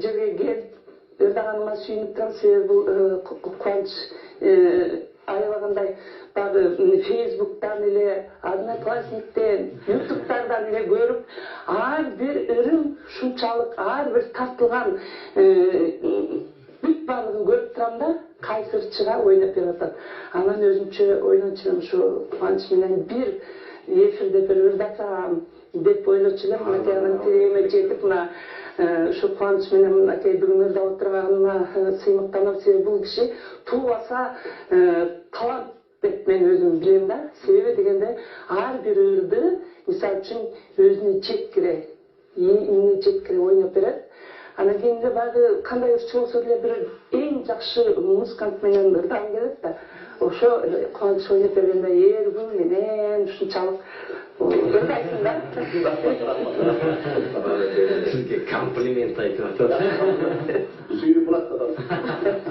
жерге келип ырдаганыма сүйүнүп турам, себеби бул кубанч аябагандай багы Фейсбуктан эле, Одноклассниктен, Ютубтардан эле көрүп, ар бир ырым ушунчалык, ар бир тартылган бүт баардыгын көрүп турам да, кайсы ырчыга ойноп берип атат. Анан өзүмчө ойлончу элем, ушу кубанч менен бир эфирде бир ырдасам деп ойлочу элем. Мынакей анан тилегиме жетип, мына ушу кубанч менен мынакей бүгүн ырдап отурганына сыймыктанам. Себеби бул киши туубаса талант деп мен өзүм билем да. Себеби дегенде ар бир ырды мисалы үчүн өзүнө жеткире, эмне жеткире ойноп берет. Анан кийин эле баягы кандай ырчы болсо деле бир эң жакшы музыкант менен ырдагым келет да. Ошо кубанч ойноп бергенде эргүү менен ушунчалык ырдайсың да. Сизге комплимент айтып атат. Сүйүнүп атат.